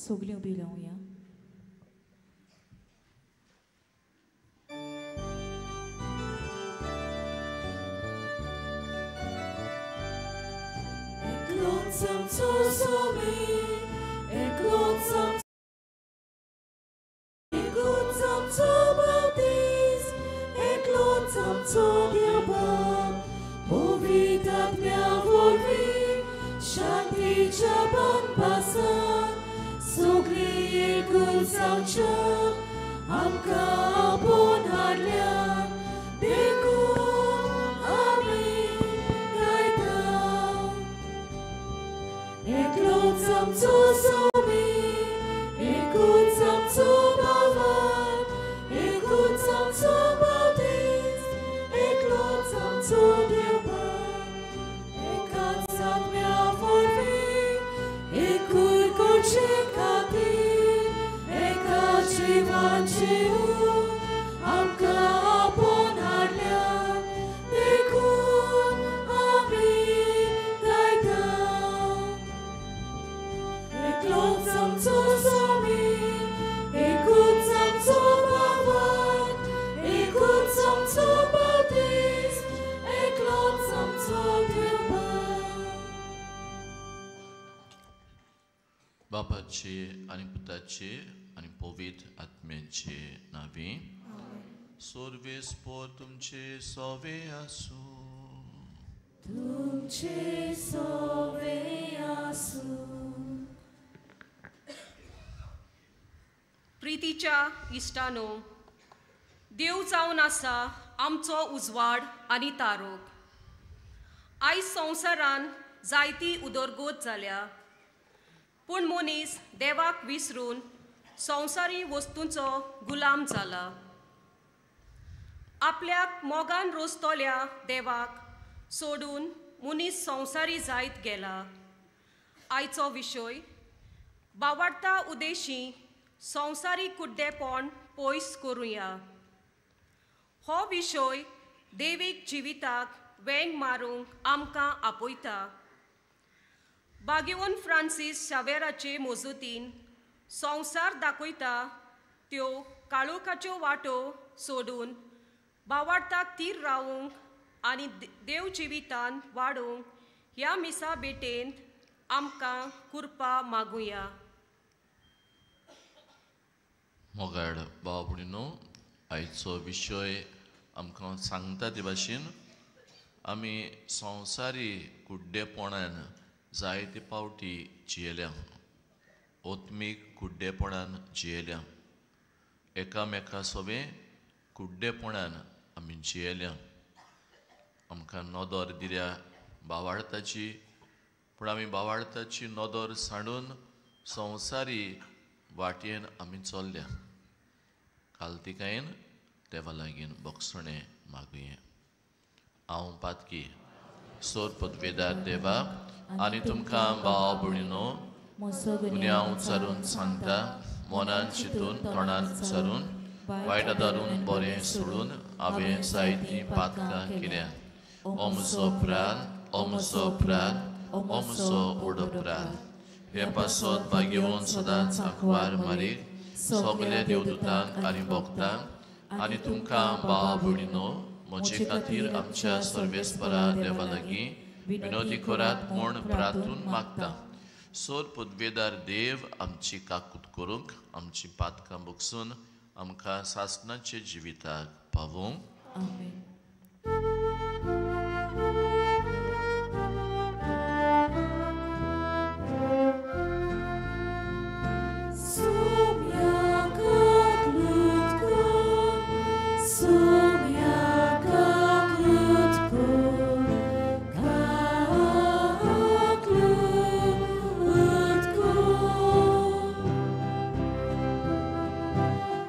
सगळीं उबी रावया. Lonesome so me, lonesome so baptist, lonesome so diaban, povitat mea vorbi, shanti chaban pasan, sogli gul sau cha, amka apon harlian, dekun amin gaidau. Lonesome so me, lonesome so bavan, lonesome so baptist, lonesome so diaban, kansat mea vorbi, cui concecati, cacivan ciu, amca apon harlean, decun amin gaidau. Lonesome so me, lonesome so bavan, lonesome so baptist, lonesome so diaban. बापाचे आणि पुताचे आणि पवित्र आत्म्याचे नावे. सर्वेस पोर तुमचे सवे आसू. तुमचे सवे आसू. प्रितीच्या इश्टानो, देव जावन आसा आमचो उजवाड आनी तारोक. आयज संवसारान जायती उदरगत जाल्या, पूण मनीस देवाक विसरून संवसारी वस्तूंचो गुलाम जाला. आपल्याक मोगान रोजतोल्या देवाक सोडून मनीस संवसारी जायत गेला. आयचो विशय बावाडटा उदेशी संवसारी कुड्डेपण पयस करुया. हो विशय देवीक जिविताक वेंग मारूंक आमकां आपयता. बागिवोन फ्रांसीस शावेराचे मोजतीन संवसार दाखयता त्यो काळोखाच्यो वाटो सोडून बावाडटाक तीर रावूंक आनी देव जिवितान वाडोवंक ह्या मिसा बेटेंत आमकां कृपा मागुया. मोगाड भाव भयणीनो, आयचो विशय आमकां सांगता ते भाशेन आमी संवसारी कुड्डेपणान जायते पावटी जियेल्या. ओत्मीक कुड्डेपणान जियेल्या. एकामेका सोबे कुड्डेपणान आमी जियेल्या. आमकां नदर दिल्या बावाडताची, पूण आमी बावाडताची नदर सांडून संवसारी वाटयेन आमी चल्ल्या. कालतिकायेन देवा लागीं बोगसणे मागुये. हांव पातकी सोर पदवेदार देवा आनी तुमकां भाव भयणीनो, गुन्यांव उच्चारून सांगता, मनान चिंतून तोंडान उच्चारून वायट धरून बरें सोडून हांवें जायतीं पातकां केल्या. ओ म्हजो प्राण, ओ म्हजो प्राण, ओ म्हजो व्हड प्राण. हे पासत भाग्यवन सदांच आंकवार मारीक सगल्या देवदूतांक आनी भक्तांक आनी तुमकां भाव भयणीनो, म्हजे खातीर आमच्या सर्वेस्परा देवा लागीं विनोदी करात म्हूण प्रार्थून मागता. सोर पदवेदार देव आमची काकूट करूंक, आमची पातकां बगसून आमकां सासणाचे जिविताक पावोवंक. आमेन.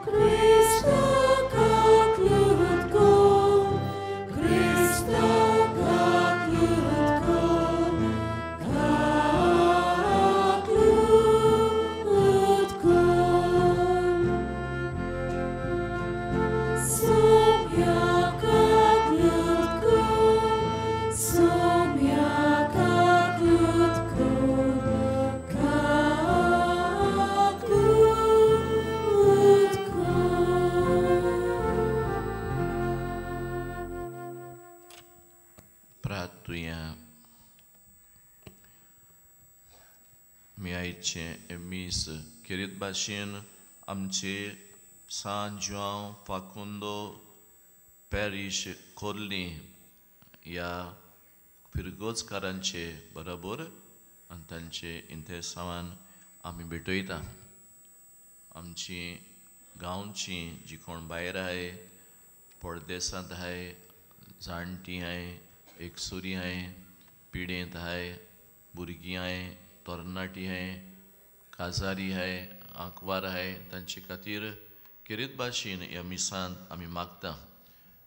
Krishna, प्रार्थुया. मी आयचे मीस किरीत भाशेन आमचे सान जुआंव फाकुंदो पॅरिश कोल्ली ह्या फिरगोजकारांचे बरोबर आनी तांचे इंतेसावान आमी भेटयता. आमची गांवची जी कोण भायर आहाय, परदेसांत आहाय, जाणटी आहाय, एकसुरी आहाय, पिडेंत आहाय, भुरगीं आहाय, तरणाटी आहाय, काजारी आहाय, आंकवार आहाय, तांचे खातीर किरीत भाशेन ह्या मिसांत आमी मागता.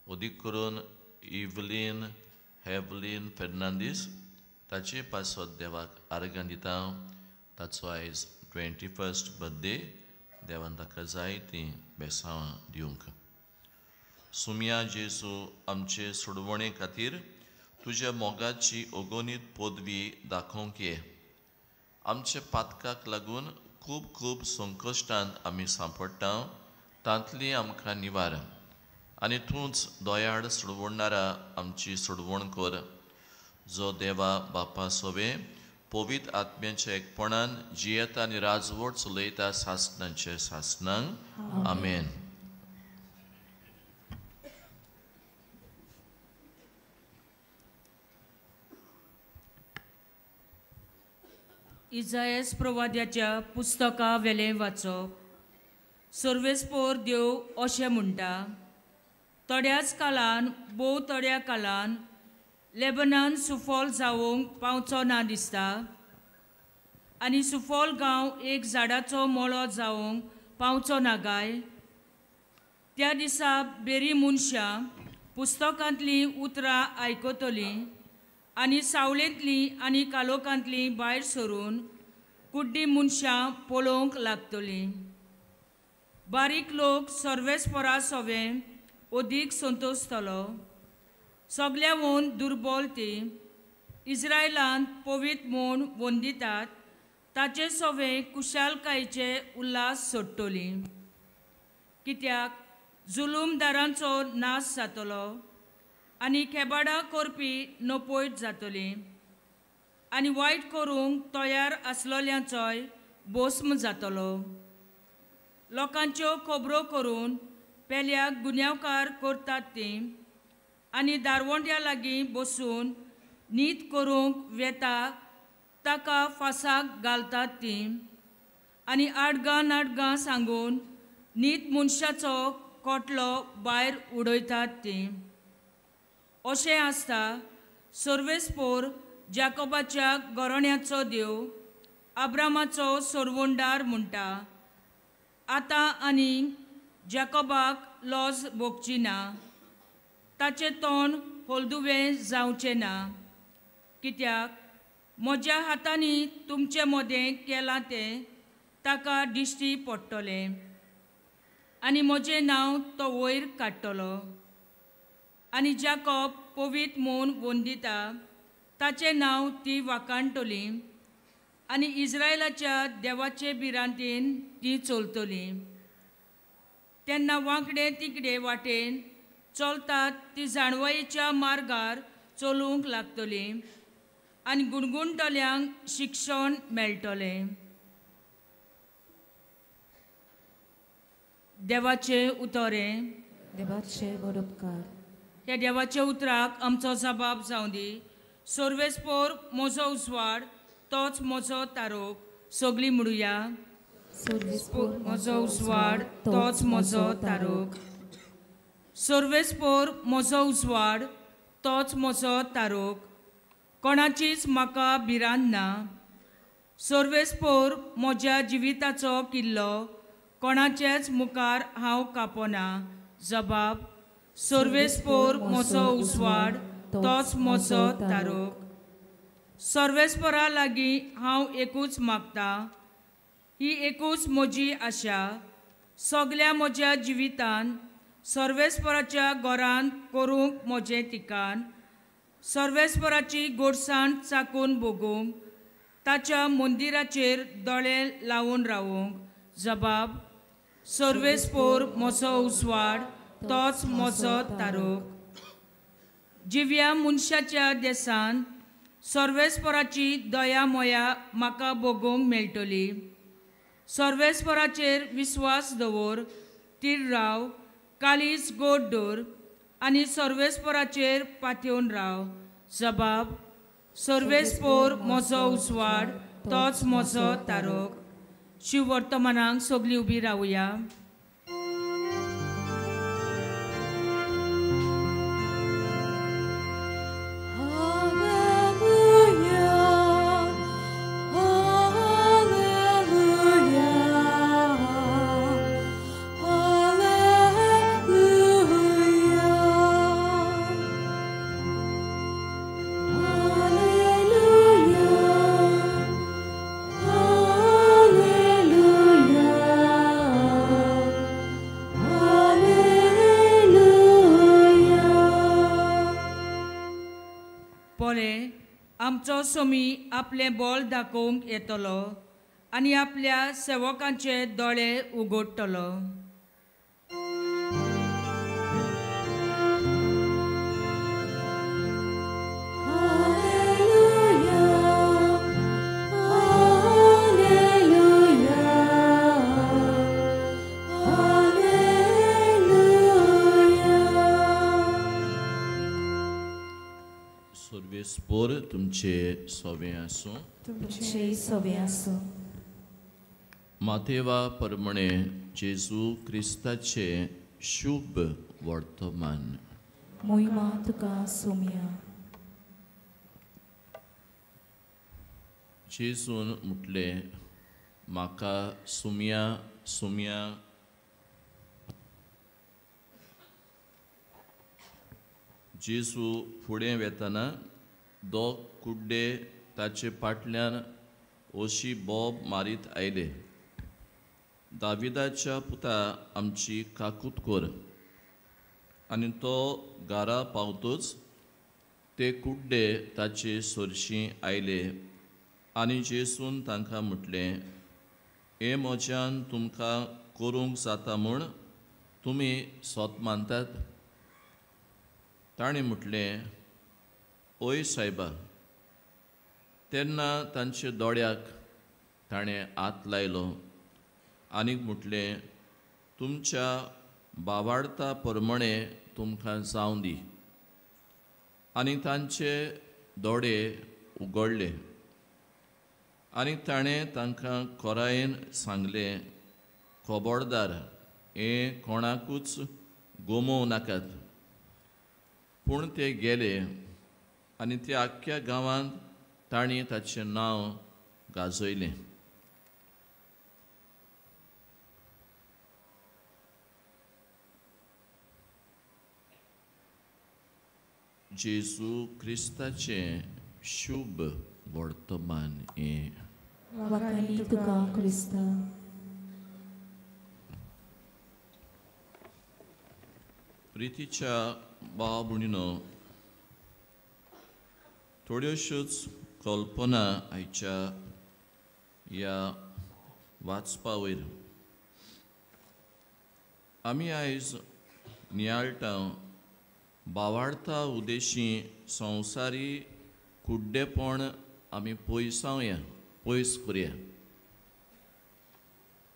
अदीक करून इवलीन हेवलीन फेर्नांदीस ताचे पासत देवाक आर्गां दिता. ताचो आयज 21st बर्थडे. देवान ताका जायतीं बेसांवां दिवंक. सुम्या जेजू आमचे सोडवणे खातीर तुज्या मोगाची अगोनीत पदवी दाखोवंक ये. आमच्या पातकाक लागून खूब खूब संकश्टांत आमी सांपडटा, तांतली आमकां निवार. आनी तूंच दोयाड सोडवणारा आमची सोडवण कर. जो देवा बापा सोबे पवित्र आत्म्याच्या एकपणान जियेता आनी राजवट चलयता सासणांचे सासणांक. आमेन. इजायास प्रवाद्याच्या पुस्तका वेलें वाचप. सर्वेस्पोर देव अशें म्हणटा, थोड्याच काळान थोड्या काळान लेबनान सुफोल जावंक पावचो ना दिसता, आनी सुफोल गांव एक झाडाचो मोळो जावंक पावचो ना काय. त्या दिसा बेरी मनशां पुस्तकांतलीं उतरां आयकतलीं आनी सावळेंतलीं आनी कालोखांतलीं भायर सरून कुड्डी मनशां पळोवंक लागतलीं. बारीक लोक सर्वेस्परा सोवें अदीक संतोशतलो. सगळ्यावन दुर्बल ती इस्रायलांत पवित्र म्हूण वंदितात ताचे सोवें कुशालकायेचे उल्हास सोडटली. कित्याक जुलूमदारांचो नाश जातलो आनी खेबाडां करपी नपयत जातली, आनी वायट करूंक तयार आसलोल्यांचोय भस्म जातलो. लोकांच्यो खबरो करून पेल्याक गुन्यांवकार करतात तीं, आनी दारवंट्या लागीं बसून न्हीद करूंक वेता ताका फासाक घालतात तीं, आनी आडगां सांगून न्हीद मनशाचो कोटलो भायर उडयतात तीं. अशें आसता सर्वेस्पोर जाकोबाच्या गरोण्याचो देव अब्रामाचो सोडवणदार म्हणटा, आतां आनी जाकोबाक लॉज भोगची ना, ताचें तोंड होलदुवें जावचें ना. कित्याक म्हज्या हातांनी तुमचे मदें केलां तें ताका दिश्टी पडटलें, आनी म्हजें नांव तो वयर काडटलो. आनी जाकोब पवित्र म्हूण वंदिता ताचें नांव ती वाखाणटलीं, आनी इस्रायलाच्या देवाचे भिरांतीन ती चलतलीं. तेन्ना वांकडे तिकडे वाटेन चलतात ती जाणवायेच्या मार्गार चलूंक लागतलीं, आनी गुणगुणटल्यांक शिक्षण मेळटलें. देवाचे उतोरें. देवाचे बरोबकार. ह्या देवाच्या उतराक आमचो जबाब जावं दी. सर्वेस्पोर म्हजो उजवाड तोच म्हजो तारोक. सगळीं म्हणुया, सर्वेस्पोर म्हजो उजवाड तोच म्हजो तारोक. सर्वेस्पोर म्हजो उजवाड तोच म्हजो तारोक. कोणाचीच म्हाका भिरांत ना. सर्वेस्पोर म्हज्या जिविताचो किल्लो. कोणाचेच मुखार हांव कापोना. जबाब. सर्वेस्पोर म्हजो उजवाड तोच म्हजो तारोक. सर्वेस्पोरा लागीं हांव एकूच मागता. ही एकूच म्हजी आशा. सगळ्या म्हज्या जिवितान सर्वेस्पोराच्या घरांत करूंक म्हजें तिकान. सर्वेस्पोराची गोडसाण चाकून भोगूंक. ताच्या मंदिराचेर दोळे लावून रावूंक. जबाब. सर्वेस्पोर म्हजो उजवाड तोच म्हजो तारोक. जिव्या मनशाच्या देसान सर्वेस्पराची दया मोया म्हाका भोगूंक मेळटली. सर्वेस्पराचेर विस्वास दवर, तीर राव, कालीज गोड दवर आनी सर्वेस्पराचेर पातयेवन राव. जबाब: सर्वेस्पोर म्हजो उसवाड, तोच म्हजो तारोक. शिव वर्तमानाक सगळीं उबी रावया. आमचो स्वामी आपले बळ दाखोवंक येतलो आनी आपल्या सेवकांचे दोळे उगडटलो. सर्वेस्पोर तुमचे सोवे आसूं. तुमचे सोवे आसूं. माथेवा परमणे जेजू क्रिस्ताचे शुभ वर्तमान. मोहिमा तुका सोम्या. जेजून म्हटले, म्हाका सुम्या सुम्या. जेजू फुडें वेतना दोग कुड्डे ताचे फाटल्यान ओशी बोब मारीत आयले. दाविदाच्या पुता आमची काकूत कोर. आनी तो घरा पावतूच ते कुड्डे ताचे सोरशीं आयले आनी जेजून तांकां म्हटलें, हे म्हज्यान तुमकां करूंक जाता म्हूण तुमी सोत मानतात? ताणें म्हटलें, ओय सायबा. तेन्ना तांचे दोळ्याक ताणें हात लायलो आनीक म्हटलें, तुमच्या बावार्ता प्रमाणे तुमकां जावं दी. आनी तांचे दोळे उगडले. आनी ताणें तांकां खोरायेन सांगलें, खबरदार, हें कोणाकूच गोमोव नाकात. पूण ते गेले आनी ते आख्ख्या गांवांत तांणी ताचें नांव गाजयलें. जेजू क्रिस्ताचें शुभ वर्तमान हें. वखाणी तुका क्रिस्ता. प्रितीच्या भाव भयणीनो, थोड्योश्योच कल्पना आयच्या ह्या वाचपा वयर. आमी आयज नियाळटां भावार्था उद्देशी संवसारी कुड्डेपण आमी पयसावया, पयस करुया.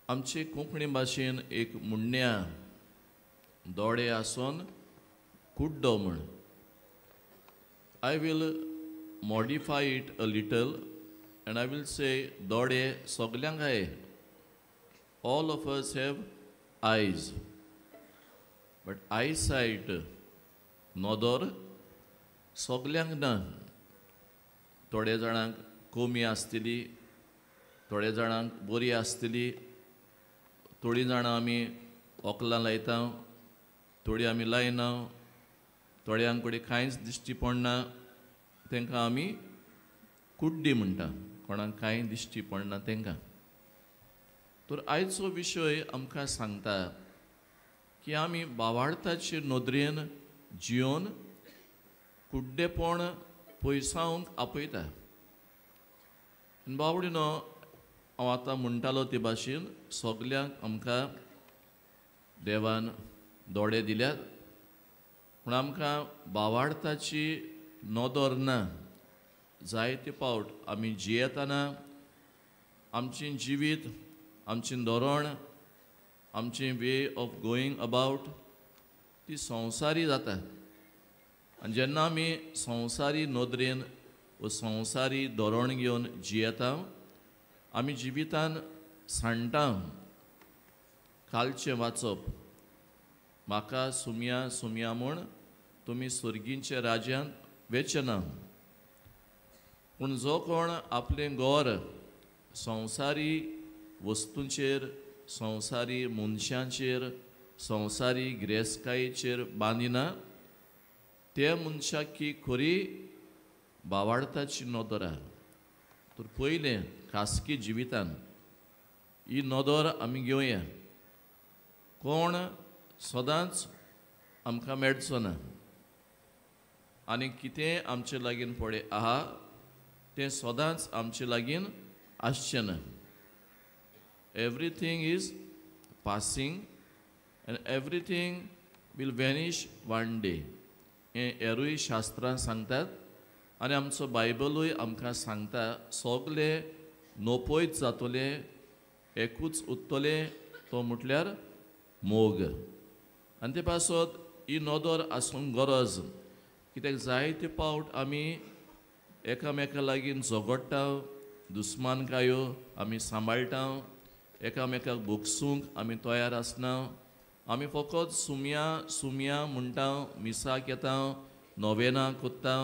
आमचे कोंकणी भाशेन एक मुण्या दोळे आसोन कुड्डो म्हण. I will modify it a little and I will say दोळे सगल्यांक I. All of us have eyes, but eyesight नदर सगल्यांक ना. थोड्या जाणांक कमी आसतली, थोड्या जाणांक बरी आसतली. थोडीं जाणां आमी ओकलां लायता, थोडी आमी लायना. थोड्यांक कडेन कांयच दिश्टी पडना, तांकां आमी कुड्डी म्हणटा. कोणाक कांय दिश्टी पडना तांकां. तर आयचो विशय आमकां सांगता की आमी भावार्थाचे नदरेन जियोन कुड्डेपण पयसावंक आपयता. बावडीनो, हांव आतां म्हणटालो ते भाशेन सगल्यांक आमकां देवान दोळे दिल्यात पूण आमकां भावार्थाची नदर ना. जायते फावट आमी जियेतना आमचें जिवीत, आमचें धोरण, आमचें वे ऑफ गोईंग अबावट ती संवसारी जाता. आनी जेन्ना आमी संवसारी नदरेन व संवसारी धोरण घेवन जियेता, आमी जिवितान सांडटा कालचें वाचप, म्हाका सुमया सुमया म्हूण तुमी सुर्गींच्या राज्यांत वेचना. पूण जो कोण आपलें घर संवसारी वस्तूंचेर, संवसारी मनशांचेर, संवसारी गिरेस्तकायेचेर बांदिना, त्या मनशाक की खरी भावार्थाची नदर आहा. तर पयलें खासगी जिवितान ही नदर आमी घेवया. कोण सदांच आमकां मेळचो ना आनी कितें आमचे लागीं पडे आहा तें सदांच आमचे लागीं आसचें ना. Everything is passing and everything will vanish one day. हें हेरूय शास्त्रां सांगतात आनी आमचो बायबलूय आमकां सांगता. सगळे नोपोयत जातले, एकूच उरतलें, तो म्हटल्यार मोग. आनी ते पासत ही नदर आसूंक गरज. कित्याक जायते फावट आमी एकामेका लागीं झगडटा, दुस्मानकायो आमी सांबाळटा, एकामेकाक भोगसूंक आमी तयार आसना. आमी फकत सुमया सुमया म्हणटा, मिसाक येता, नोवेना कोत्ता,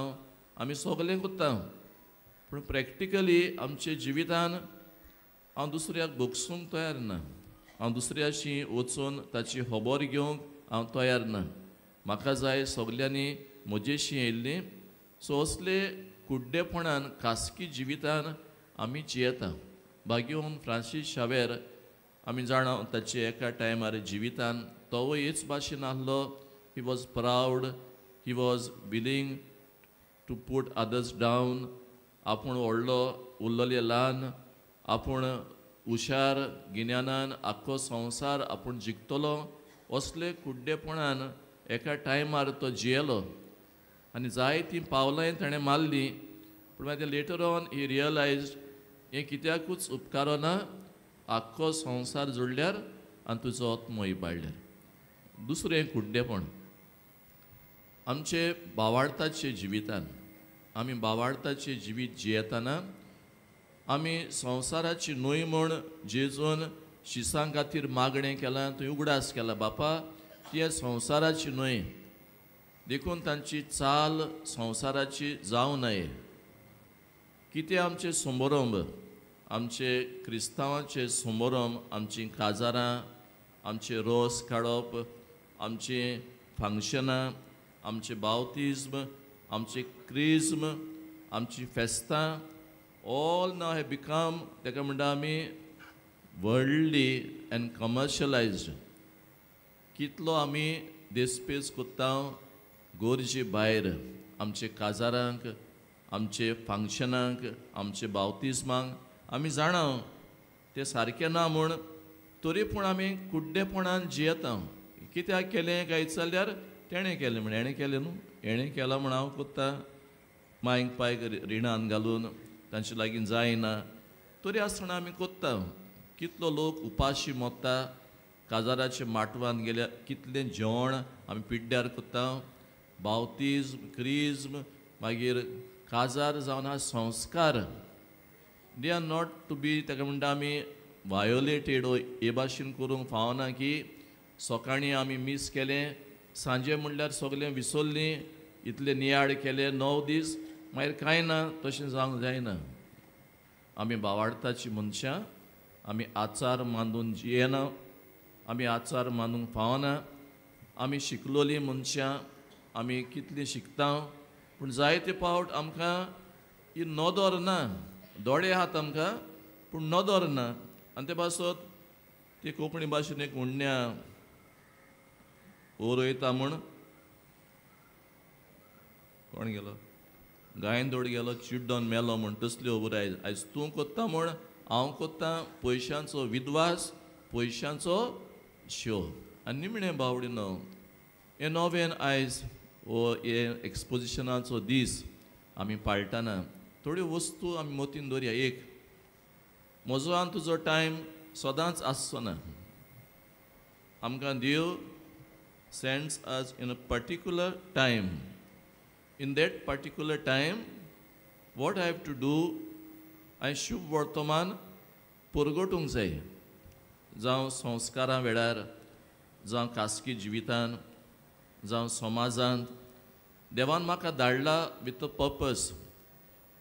आमी सगळें कोत्ता. पूण प्रॅक्टिकली आमच्या जिवितान हांव दुसऱ्याक भोगसूंक तयार ना. हांव दुसऱ्याशी वचून ताची खबर घेवंक हांव तयार ना. म्हाका जाय सगल्यांनी म्हजेशी येयल्लीं. सो असले कुड्डेपणान खासगी जिवितान आमी जियेता. भाग्यवन फ्रांसीस शावेर आमी जाणा ताचे एका टायमार जिवितान तोवूय हेच भाशेन आसलो. He was proud, he was willing to put others down. आपूण व्हडलो उरलोले ल्हान, आपूण हुशार गिन्यानान आख्खो संवसार आपूण जिखतलो. असले कुड्डेपणान एका टायमार तो जियेलो आनी जायतीं पावलांय ताणें मारलीं. पूण मागीर लेटर ऑन ही रियलायज्ड हें कित्याकूच उपकारो ना. आख्खो संवसार जोडल्यार आनी तुजो आत्मो इबाडल्यार. दुसरें कुड्डेपण आमचे भावार्थाचे जिवितान. आमी भावार्थाचें जिवीत जियेतना आमी संवसाराची न्हंय म्हूण जेजून शिसां खातीर मागणें केलां, थंय उगडास केला. बापा ती संवसाराची न्हंय देखून तांची चाल संवसाराची जावं नये. कितें आमचे समारंभ, आमचे क्रिस्तांवांचे समारंभ, आमचीं काजारां, आमचे रोस काडप, आमची फंक्शनां, आमचे बावतिज्म, आमचे क्रिज्म, आमची फेस्तां, ऑल नाव हे बिकम ताका म्हणटा आमी वर्ल्डली एंड कमर्शलायज्ड. कितलो आमी देस्पेस कोत्ता गोरजे भायर आमचे काजारांक, आमचे फंक्शनांक, आमचे बावतिज्मांक. आमी जाणा तें सारकें ना म्हूण, तरी पूण आमी कुड्डेपणान जियेता. कित्याक केलें काय विचारल्यार तेणें केलें म्हण. हेणें केलें न्हू, हेणें केलां म्हण हांव कोत्ता. मांयक पांयक रिणान घालून तांचे लागीं जायना तरी आसतना आमी कोत्ता. कितलो लोक उपाशी मोत्ता, काजाराच्या माटवान गेल्या कितलें जेवण आमी पिड्ड्यार कोत्ता. बावतिज्म, क्रिज्म, मागीर काजार जावन हा संस्कार. They are not to be ताका म्हणटा आमी वायोलेटेड हे भाशेन करूंक फावना की सकाळीं आमी मीस केलें, सांजे म्हणल्यार सगळें विसरलीं, इतले नियाळ केले 9 दीस, मागीर कांय ना. तशें जावंक जायना. आमी भावार्थाची मनशां, आमी आचार मानून जियेना, आमी आचार मानूंक फावना. आमी शिकलोलीं मनशां, आमी कितलीं शिकता, पूण जायते फावट आमकां ही नदर ना. दोळे आहात आमकां पूण नदर ना. आनी ते पासत ती कोंकणी भाशेन एक उण्ण्या ओरयता म्हूण कोण गेलो, गायंदोड गेलो चिड्डोन मेलो म्हूण तसल्यो खबरी आयज तूं कोत्ता म्हूण हांव कोत्ता. पयशांचो विद्वास, पयशांचो शो. आनी निमणें बावडीनो हे नोवेन आयज वो हे एक्सपोजिशनाचो दीस आमी पाळटना थोड्यो वस्तू आमी मोतीन दवरया. एक, म्हजो आनी तुजो टायम सदांच आसचो ना. आमकां देव sends us in a particular time. In that particular time, what I have to do, I शुभ वर्तमान परगटूंक जाय. जावं संस्कारा वेळार, जावं खासगी जिवितान, जावं समाजांत देवान म्हाका धाडला with a purpose.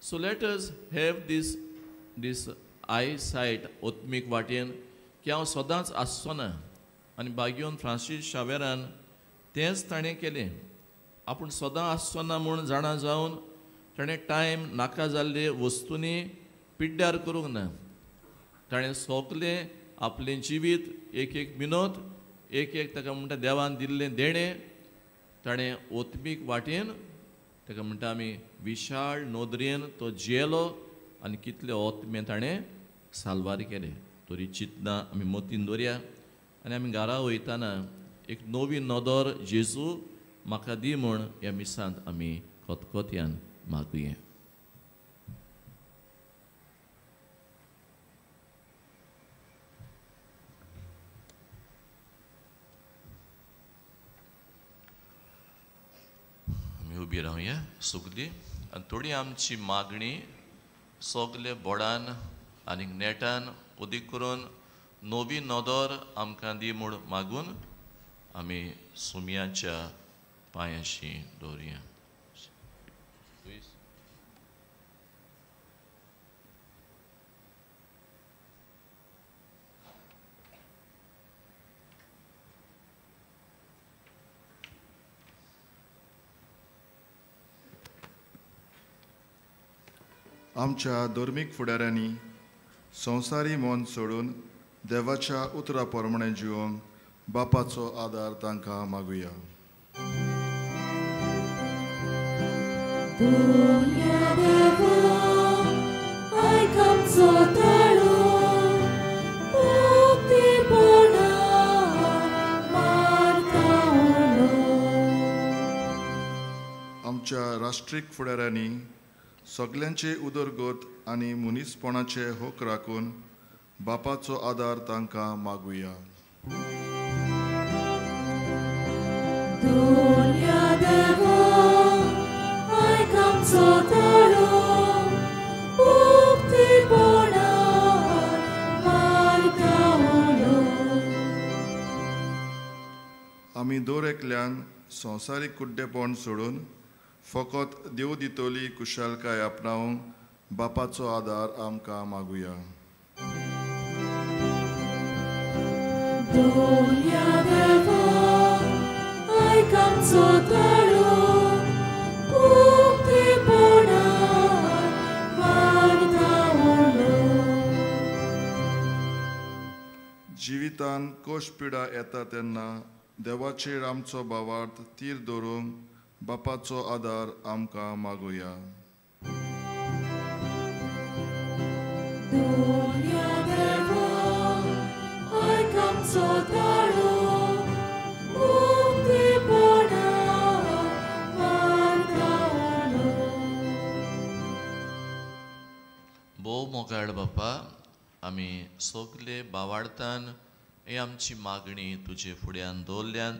So let us have this eyesight ओत्मीक वाटेन की हांव सदांच आसचो ना. आनी बागयोन फ्रांसीस शावेरान तेंच ताणें केलें. आपूण सदां आसचो ना म्हूण जाणा जावन ताणें टायम नाका जाल्ले वस्तूंनी पिड्ड्यार करूंक ना. ताणें सोगलें आपलें जिवीत एक एक मिनट एक ताका म्हणटा देवान दिल्लें देणें ताणें ओत्मीक वाटेन ताका म्हणटा आमी विशाळ नोदरेन तो जियेलो आनी कितले ओतमे ताणें साल्वार केले. तोरी चिंतना आमी मोतीन दवरया आनी आमी घरा वयताना एक नवी नदर जेजू म्हाका दी म्हूण ह्या मिसांत आमी खतखत्यान मागुया. आमी उबी रावया सगलीं आनी थोडी आमची मागणी सगले बोडान आनी नेटान उदीक करून नवी नदर आमकां दी म्हूण मागून आमी सुमयाच्या पांयाशी दवरया. आमच्या धर्मीक फुडाऱ्यांनी संवसारी मोन सोडून देवाच्या उतरा प्रमाणे जिवंक बापाचो आदार तांकां मागुया. आमच्या राष्ट्रीक फुडाऱ्यांनी सगल्यांचे उदरगत आनी मनीसपणाचे होक राखून बापाचो आदार तांकां मागुया. आमी दर एकल्यान संवसारीक कुड्डेपण सोडून फकत देव दितोली कुशालकाय आपणावंक बापाचो आदार आमकां मागुया. जिवितान कोश पिडा येता तेन्ना देवाचेर आमचो भावार्थ तीर दवरूंक बापाचो आदार आमकां मागुया. भोव मोगाळ बापा, आमी सगले भावार्थान हे आमची मागणी तुजे फुड्यान दवरल्यान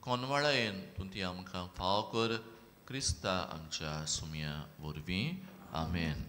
कोनवाळायेन तूं ती आमकां फाव कर. क्रिस्ता आमच्या सुमया वरवीं. आमेन.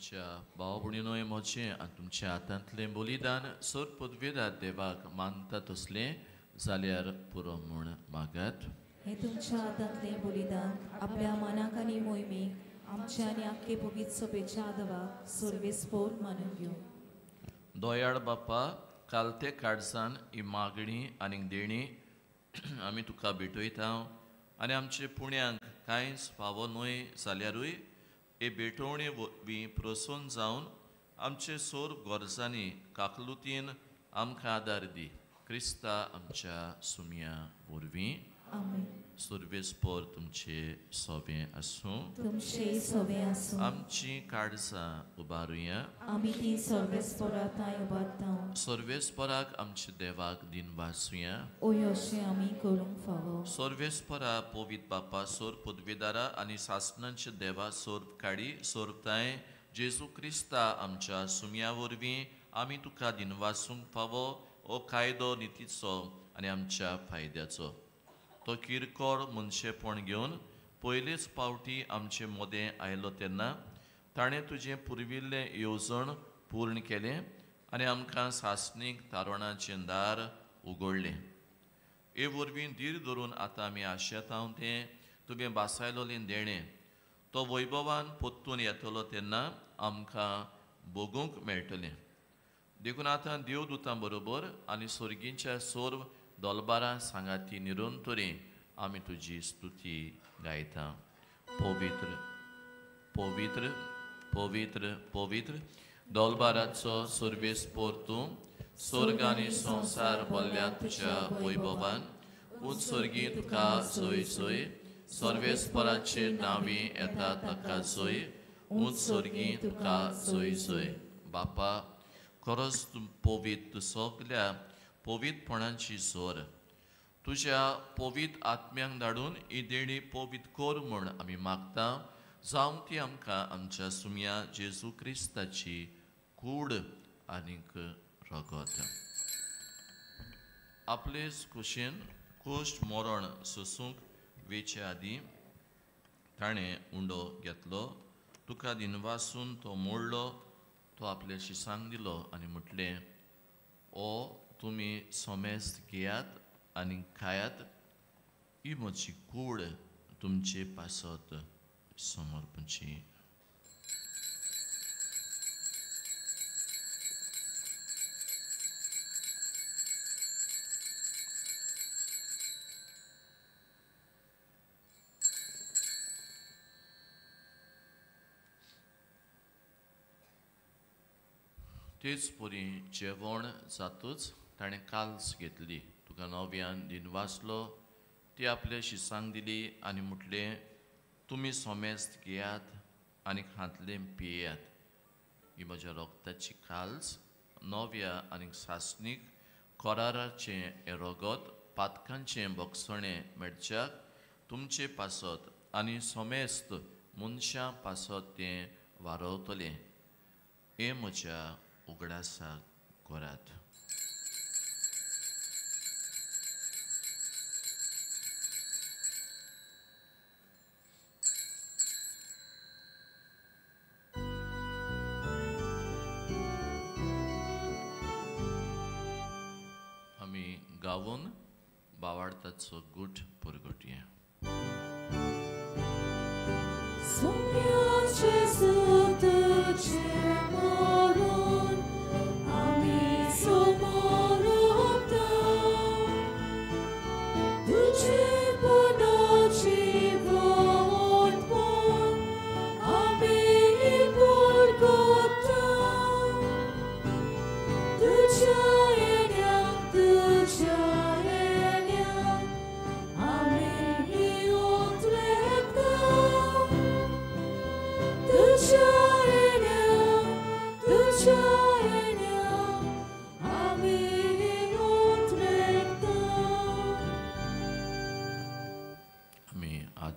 म्हज्या भाव भयणीनोय म्हजें आनी तुमच्या हातांतलें बलिदान सर पदवेदार देवाक मानता तसलें जाल्यार पुरो म्हूण मागात. हे तुमच्या हातांतलें बलिदान आपल्या मनाक आनी मोहिमेक आमच्या आनी आख्खे पवित्र सभेच्या आदवाक सर्वेस्पोर मानून घेवं. दोयाळ बापा, कालते काळजान ही मागणी आनी देणी आमी तुका भेटयता आनी आमचे पुण्यांक कांयच फावो न्हय जाल्यारूय हे भेटोवणे वरवीं प्रसन्न जावन आमचे सोर गरजांनी काकलुतीन आमकां आदार दी. क्रिस्ता आमच्या सुमया वरवीं आमेन. सर्वेस्पोर तुमचे सोबें आसूं. तुमचे सवे आसूं. आमची काळजां उबारुया. आमी ती सर्वेस्पोराताय उबारता. सर्वेस्पोराक आमच्या देवाक दिन वाचुया. ओय अशें आमी करूंक फावो. सर्वेस्परा पवित्र बापा सोर पदवेदारा आनी सासणांचे देवा सोर काडी सोरताय जेजू क्रिस्ता आमच्या सुमया वरवीं आमी तुका दिन वाचूंक फावो हो कायदो नितीचो आनी आमच्या फायद्याचो. तो किरकोळ मनशेपण घेवन पयलेच पावटी आमचे मोदें आयलो तेन्ना ताणें तुजें पुर्विल्लें येवजण पूर्ण केलें आनी आमकां सासणीक तारणाचें दार उगडलें. हे वरवीं धीर धरून आतां आमी आशेतां तें तुवें बासायलोलें देणें तो वैभवान पोत्तून येतलो तेन्ना आमकां भोगूंक मेळटलें. देखून आतां देवदूतां बरोबर आनी सर्गींच्या सोर दोलबारां सांगाती निरंतरी आमी तुजी स्तुती गायता. पवित्र पवित्र पवित्र पवित्र दोलबाराचो सर्वेस्पोर तूं स्वर्ग आनी संवसार भरल्या तुज्या वैभवान उत्सर्गी तुका सोय सोय. सर्वेस्पराचे नांवी येता ताका सोय. उत्सर्गी तुका सोय सोय. बापा खरोच तूं पवित्र सगल्या पवित्रपणाची जोर तुज्या पवित्र आत्म्यांक धाडून ही देणी पवित्र कोर म्हूण आमी मागता. जावं ती आमकां आमच्या सुमया जेजू क्रिस्ताची कूड आनीक रगत. आपलेच कुशीन कुश्ट मरण सोसूंक वेचे आदीं ताणें उंडो घेतलो. तुका दिन वाचून तो मोडलो. तो आपल्या शिसांक दिलो आनी म्हटलें ओ तुमी सोमेस्त घेयात आनी खायात. ही म्हजी कूड तुमचे पासत समर्पणची. तेच परी जेवण जातूच ताणें काल्स घेतली. तुका नव्यान दिन वाचलो. ती आपल्या शिसांक दिली आनी म्हटलें तुमी सोमेस्त घेयात आनी हातलें पियेयात. ही म्हज्या रोगताची काल्स नव्या आनी सासणीक कोराराचें हें रगत पातकांचें बोगसणें मेळच्याक तुमचे पासत आनी सोमेस्त मनशां पासत तें वारवतलें. हे म्हज्या उगडासाक करात. आमी गावून बावार्थाचो गूट परगटया.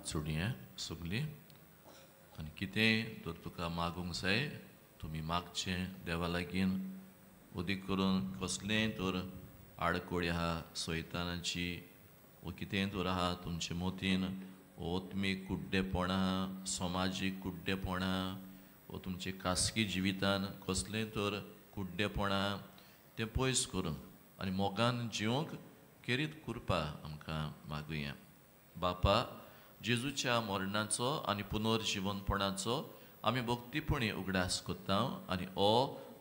सोडया सगळीं आनी कितें तर तुका मागूंक जाय तुमी मागचें देवा लागीं. उदीक करून कसलेंय तर आडकोळी आहा सैतानाची वो कितें तर आहा तुमचे मोतीन ओत्मीक कुड्डेपण आहा समाजीक कुड्डेपण आहा वो तुमचे खासगी जिवितान कसलेंय तर कुड्डेपणां तें पयस करून आनी मोगान जिवंक केरीत करपा आमकां मागुया. बापा, जेजूच्या मरणाचो आनी पुनर्जीवनपणाचो आमी भक्तीपणी उगडास कोत्ता आनी हो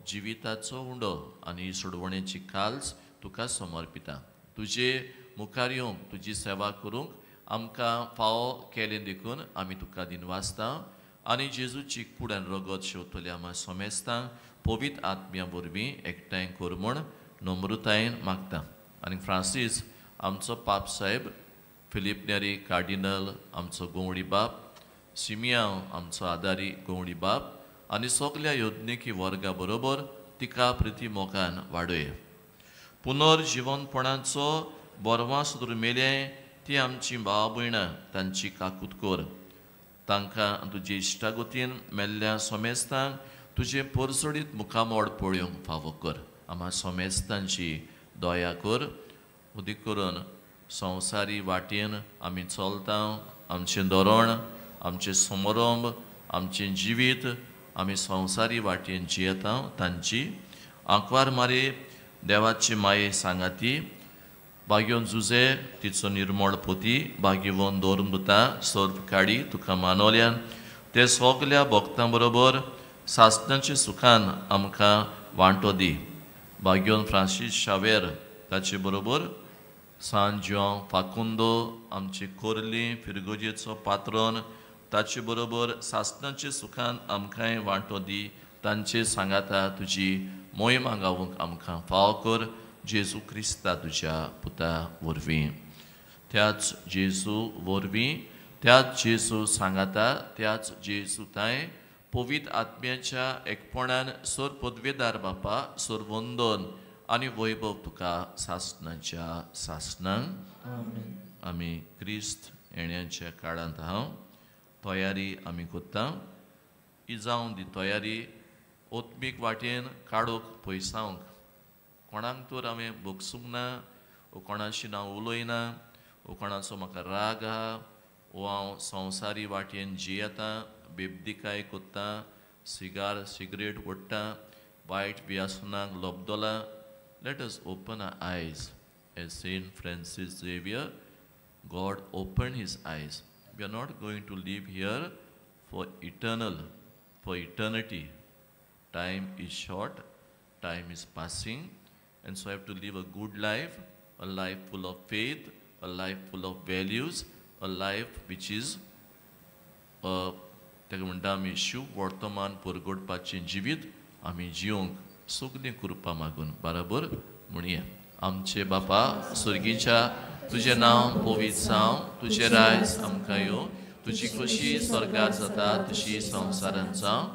जिविताचो उंडो आनी सोडवणेची काल्स तुका समर्पिता. तुजे मुखार येवंक तुजी सेवा करूंक आमकां फावो केलें देखून आमी तुका दिनवासता आनी जेजूची कूड आनी रगत शेवतले आमी सोमेस्तां पवित्र आत्म्या वरवीं एकठांय कर म्हूण नम्रतायेन मागता. आनी फ्रांसीस आमचो पाप साहेब, फिलीप नेरी कार्डिनल आमचो गोवडी बाप, सिमियांव आमचो आदारी गोवडी बाप आनी सगल्या योजनेकी वर्गा बरोबर तिका प्रिती मोगान वाडय. पुनर्जीवनपणाचो बोरवास सुद्र मेलें ती आमची भाव भयणां तांची काकूत कर. तांकां तुजे इश्टागतीन मेल्ल्या सोमेस्तांक तुजे परसडीत मुखामोड पळोवंक फावो कर. आम्हा सोमेस्तांची दया कर. उदीक करून संवसारी वाटेन आमी चलता, आमचें धोरण, आमचें समारंभ, आमचें जिवीत आमी संवसारी वाटेन जियेता तांची आंकवार मारी देवाची माये सांगाती भाग्योन जुजे तिचो निर्मळ पोती भाग्यवन दवरून दिता सर्व काडी तुका मानवल्यान ते सगल्या भक्तां बरोबर सासणाच्या सुखान आमकां वांटो दी. भाग्योन फ्रांसीस शावेर ताचे बरोबर सान जुआंव फाकुंदो आमची कोरली फिरगोजेचो पात्रोन ताचे बरोबर सासणाचे सुखान आमकांय वांटो दी. तांचे सांगाता तुजी मोहीम गावूंक आमकां फाव कर. जेजू क्रिस्ता तुज्या पुता वरवीं, त्याच जेजू वरवीं, त्याच जेजू सांगाता, त्याच जेजू ताय पवित्र आत्म्याच्या एकपणान सोर पदवेदार बापा सोर वंदन आनी वैभव तुका सासणाच्या सासणांक. आमी क्रिस्त येण्याच्या काळांत तयारी आमी कोत्ता. ही जावन दी तयारी ओत्मीक वाटेन काडूंक पयसावंक. कोणाक तर हांवें भोगसूंक ना, वो कोणाशी हांव उलयना, वो कोणाचो म्हाका राग आहा, वो हांव संवसारी वाटेन जियेता, बेबदिकाय कोत्ता, सिगरेट ओडटा, वायट व्यसनाक लोबदोला. Let us open our eyes as Saint Francis Xavier. God opened his eyes. We are not going to live here for eternity. Time is short, time is passing, and so I have to live a good life, a life full of faith, a life full of values, a life which is ताका म्हणटा आमी शिव वर्तमान परगोडपाचें जिवीत आमी जिवंक सगळीं कृपा मागून बराबर म्हणया. आमचे बापा स्वर्गीच्या तुजें नांव पवित्र जावं, तुजें रायज आमकां येवं, तुजी खोशी स्वर्गार जाता तशी संवसारांत जावं.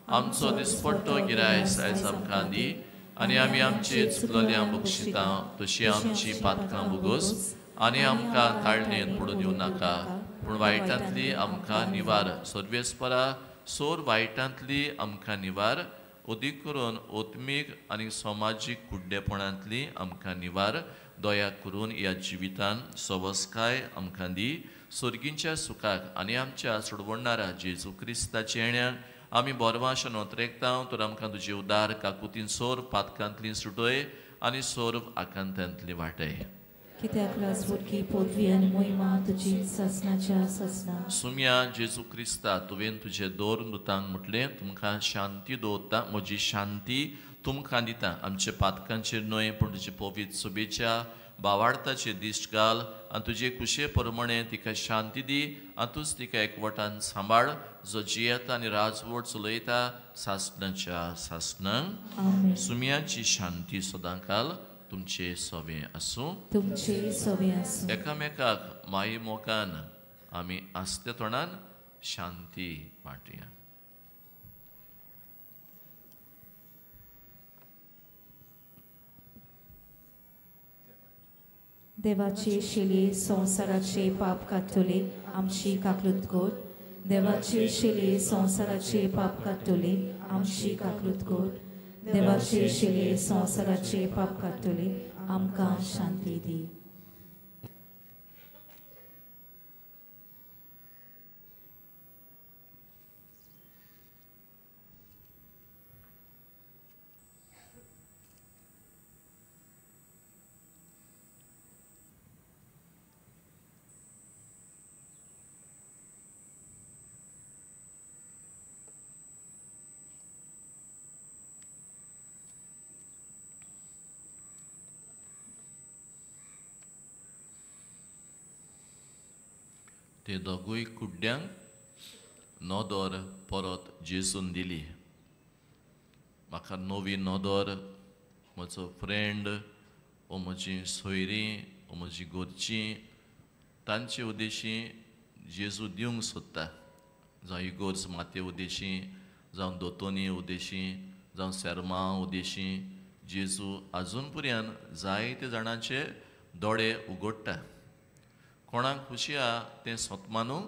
आमचो दिसपट्टो गिरायस आयज आमकां दी आनी आमी आमचे चुकलोल्यांक बक्षिता तशी आमची पातकां बुगोस आनी आमकां ताळणेंत पडून दिवं नाका, पूण वायटांतली आमकां निवार. सर्वेस्परा सोर वायटांतली आमकां निवार. उदीक करून ओत्मीक आनी समाजीक कुड्डेपणांतली आमकां निवार. दया करून ह्या जिवितान सवस्काय आमकां दी. सर्गींच्या सुखाक आनी आमच्या सोडवणारा जेजू क्रिस्ताचे येण्याक आमी बोरवांशें नोतरेकता तर आमकां तुजे उदार काकुतीन सोर पातकांतली सुटय आनी सोर आकांतांतली वाटय. कित्याक राजवटकी पदवी आनी मोहिमा तुजी ससनाच्या ससना. सुम्या जेजू क्रिस्ता तुवें तुजें दवरून दितांक म्हटलें तुमकां शांती दवरता, म्हजी शांती तुमकां दिता. आमचे पातकांचेर न्हय पूण तुजे पवित्र सुबेच्या भावार्थाचे दिश्ट घाल आनी तुजे कुशे प्रमाणे तिका शांती दी आनी तूंच तिका एकवटान सांबाळ जो जियेता आनी राजवट चलयता सासणाच्या सासणांक. सुम्याची शांती सदांकाल तुमचे सवे आसूं. तुमचे सवे आसूं. एकामेकाक माये मोगान आमी आस्ते तोंडान शांती वांटया. देवाचे शेले संवसाराचे पाप कातले आमची काकलूत कर. देवाचे शेले संवसाराचे पाप कातले आमची काकलूत कर. देवाचे शेले संवसाराचे पाप कातले आमकां शांती दी. ते दोगूय कुड्ड्यांक नोदोर परत जेसून दिली. म्हाका नवी नोदोर म्हजो फ्रेंड वो म्हजी सोयरीं वो म्हजी घरचीं तांचे उद्देशी जेजू दिवंक सोदता. जावं इगोर्ज माते उद्देशी, जावं दोतोनी उद्देशी, जावं सेर्मा उद्देशी जेजू आजून पर्यंत जायते जाणांचे दोळे उगडटा. कोणाक खुशी आहा तें सोतमानूंक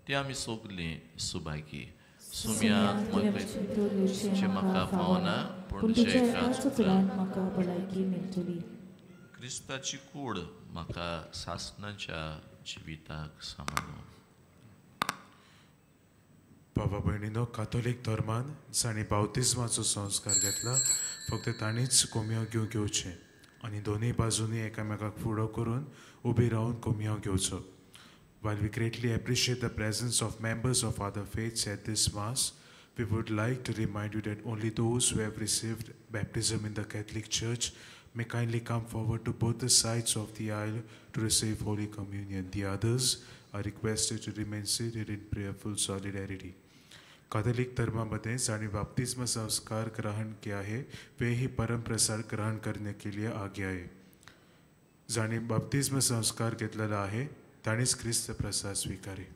ती आमी सगलीं सुभागी. सुम्याक जे म्हाका पावना पूण जे म्हाका भलायकी मेळटली. क्रिस्ताची कूड म्हाका सासणाच्या जिविताक सांबाळून. बाबा भयणीनो, कातोलीक धर्मान जाणी बावतिस्माचो संस्कार घेतला, फक्त तांणीच कोमयाव घेवचें आनी दोनूय बाजूनी एकामेकाक फुडो करून उबी रावन कोमयाव घेवचो. While we greatly appreciate the presence of members of other faiths at this Mass, we would like to remind you that only those who have received baptism in the Catholic Church may kindly come forward to both the sides of the aisle to receive Holy Communion. The others are requested to remain seated in prayerful solidarity. Catholic धर्मामध्ये जाने बपतिस्मा संस्कार ग्रहण KIA है वे ही परम प्रसाद ग्रहण करने के लिए आगे आए. जाने बपतिस्मा संस्कार घेतलेला आहे ताणीच ख्रिस्त प्रसाद स्वीकारे.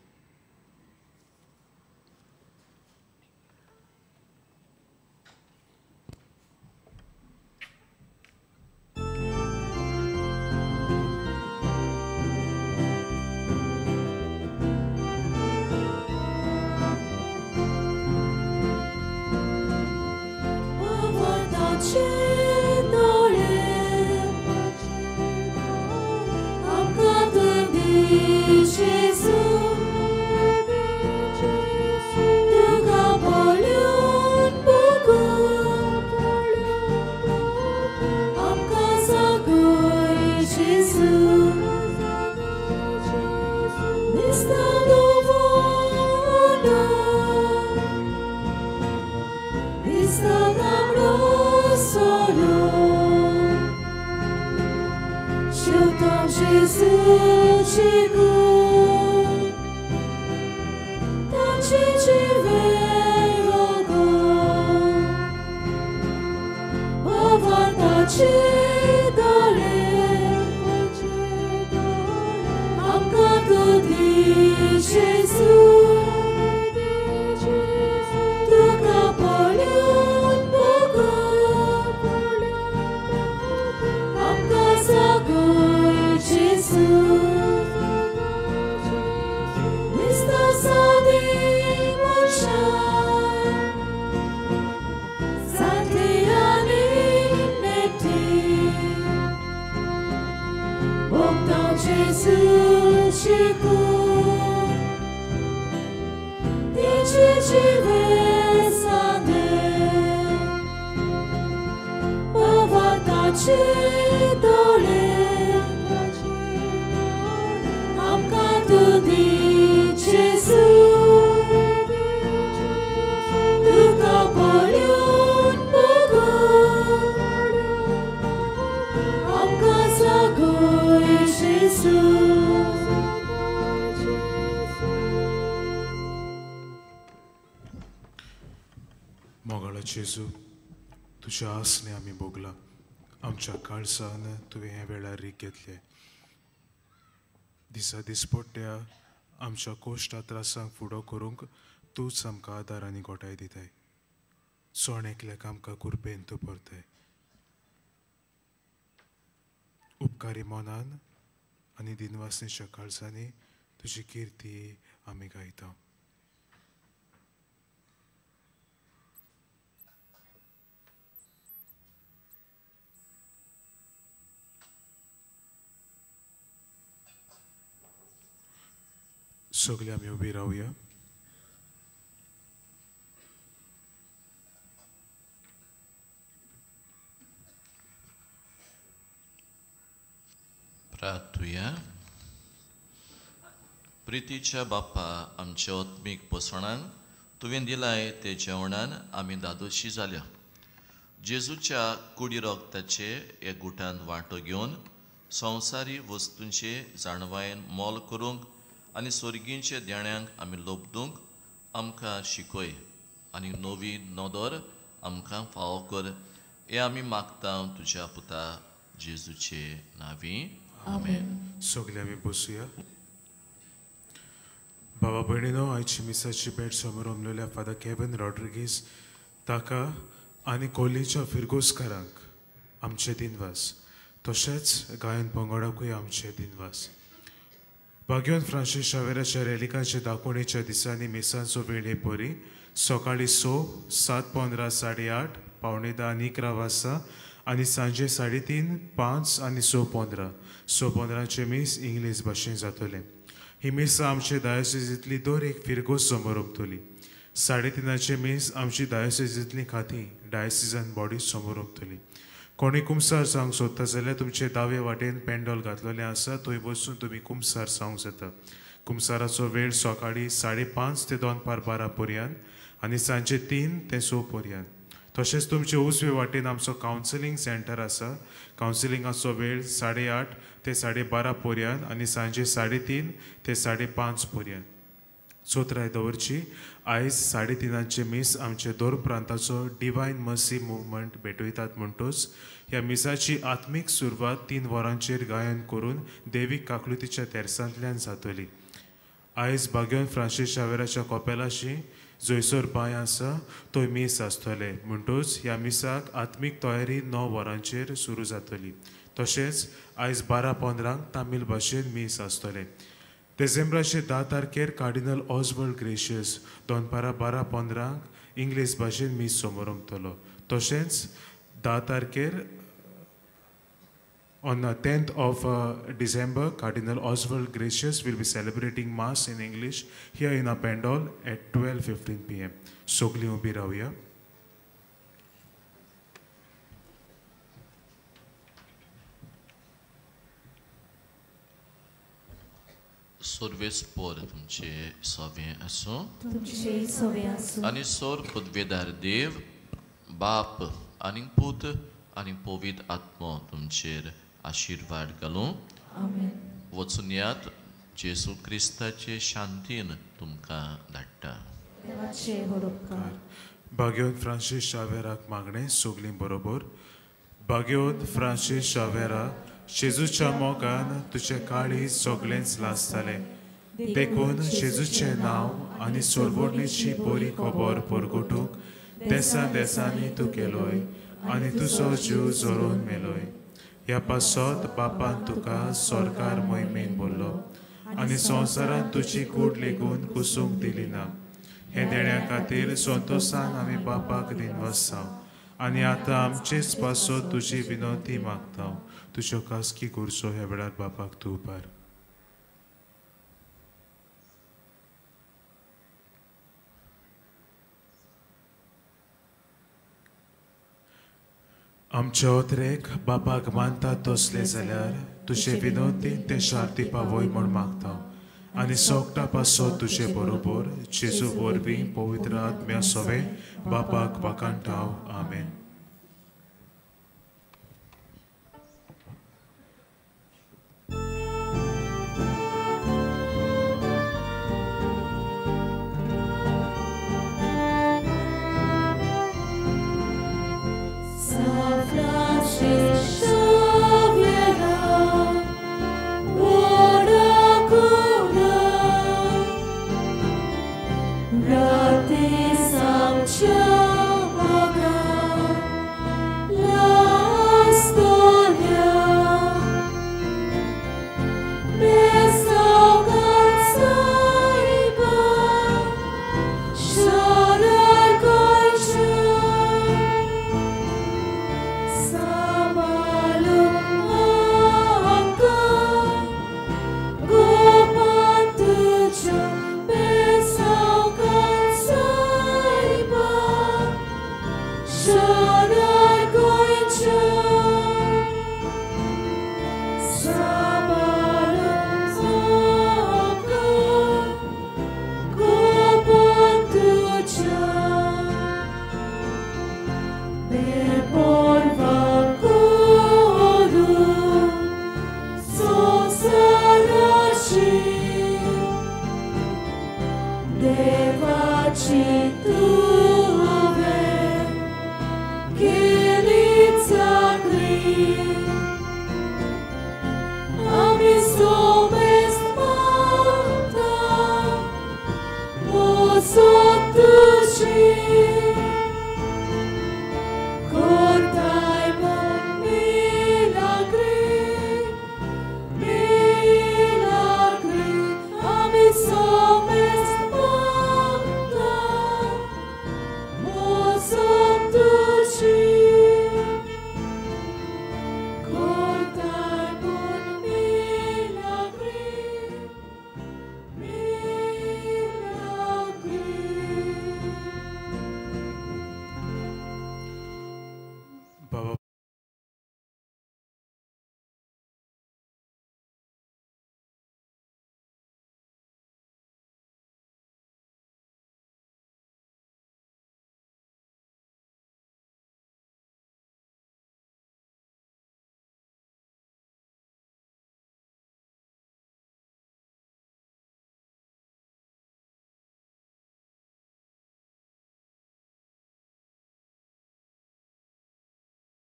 मोगाळा जेजू, तुझ्या आसने आमी भोगला. आमच्या काळजान तुवें ह्या वेळार रीक घेतले. दिसा दिसपट्ट्या आमच्या कोश्टा त्रासांक फुडो करूंक तूंच आमकां आदार आनी घोटाय दिताय. सोण एकल्याक आमकां कुरपेन तूं परताय. उपकारी मोनान आनी दिनवासनेच्या काळजांनी तुजी किर्ती आमी गायता. सगळे आमी उबी रावया. प्रार्थुया. प्रितीच्या बाप्पा, आमच्या आत्मीक पोसणांक तुवें दिलाय ते जेवणान आमी दादोशी जाल्या. जेजूच्या कुडी रोगताचे हे गुटांत वांटो घेवन संवसारी वस्तूंचे जाणवायेन मोल करूंक आनी सोर्गींचे देण्यांक आमी लोबदूंक आमकां शिकय आनी नवी नदर आमकां फावो कर. हे आमी मागता तुज्या पुता जेजूचे नांवी. आमेन. सगळे आमी बसूया. बाबा भयणीनो, आयची मिसाची भेट समोर उमलेल्या फादर केविन रॉड्रिगीस ताका आनी कॉलेजच्या फिरगोसकारांक आमचे दिनवास, तशेंच गायन पंगडाकूय आमचे दिनवास. भाग्यवन फ्रांसीस शावेराच्या रेलिकांच्या दाखोवणेच्या दिसांनी मिसांचो वेळ हे परी सकाळी 6, 7:15, 8:30, 9:45 आनी 11 वाजता आनी सांजे 3:30, 5 आनी 6:15. 6:15चे मीस इंग्लीश भाशेन जातले. ही मिसां आमचे डायोसिजींतली दर एक फिरगोस समोर ओंपतली. 3:30चे मीस आमची डायोसिजींतली खाती डायोसिजन बॉडी समोर ओंपतली. कोणी कुमसार जावंक सोदता जाल्यार तुमचे दावे वाटेन पेंडॉल घातलेलें आसा, थंय बसून तुमी कुमसार जावंक जाता. कुमसाराचो वेळ सकाळी 5:30 ते 12 पर्यंत आनी सांजे 3 ते 6 पर्यंत. तशेंच तुमचे उजवे वाटेन आमचो कावन्सिलींग सेंटर आसा. कावन्सिलिंगाचो वेळ 8:30 ते 12:30 पर्यंत आनी सांजे 3:30 ते 5:30 पर्यंत. सोत्राय दवरची, आयज 3:30चे मीस आमचे दोर प्रांताचो डिवायन मर्सी मुवमेंट भेटयतात म्हणटूच ह्या मिसाची आत्मीक सुरवात 3 वरांचेर गायन करून देवीक काकलुतीच्या तेर्सांतल्यान जातली. आयज भाग्यवन फ्रांसीस शावेराच्या कॉपेलाशी जंयसर बाय आसा थंय मीस आसतले म्हणटूच ह्या मिसाक आत्मीक तयारी 9 वरांचेर सुरू जातली. तशेंच आयज 12:15 तामील भाशेन मीस आसतले. डिसेंबराचे 10 तारखेर कार्डिनल ऑस्वर्ल्ड ग्रेशियस दनपारां 12:15 इंग्लीश भाशेन मीस समोर ओंपतलो. तशेंच 10 तारखेर on the 10th of December, Cardinal Oswald Gracious will be celebrating Mass in English here in our Pendol at 12:15 p.m. Sogli ubi rahuya. सोर्वेस्पोर तुमचे सवे असो तुमचे सवे आसूं आनी सोर पदवेदार देव बाप आनी पूत आनी पवित्र आत्मो तुमचेर आशीर्वाद घालूं. आमेन. वचून यात, जेजू क्रिस्ताचे शांतीन तुमकां धाडटा. देवाचे बरोबकार. भाग्यवन फ्रांसीस शावेराक मागणें सोगलीं बरोबर. भाग्यवन फ्रांसीस शावेरा, जेजूच्या मोगान तुजे काळी सगळेंच लासतालें. देखून जेजूचें नांव आनी सोरवणेची बरी खबर परगटूंक देसान देसांनी तूं केलोय आनी तुजो जीव जोडून मेलोय. ह्या पासत बापान तुका सरकार मोहिमेन बोल्लो आनी संवसारान तुजी कूड लेगून कुसूंक दिली ना. हे देण्या खातीर संतोशान आमी बापाक दिनवास जावं आनी आतां आमचेच पासत तुजी विनंती मागता. तुज्यो खासगी कुर्सो ह्या वेळार बापाक तूं उबार. आमच्या ओतरेक बापाक मानतात तसले जाल्यार तुजे विनंतीन ते शार्ती पावय म्हूण मागता आनी सोगटा पासत तुजे बरोबर जेजू वरवीं पवित्र आत्म्या सवे बापाक वाकांटाव. आमेन. Sama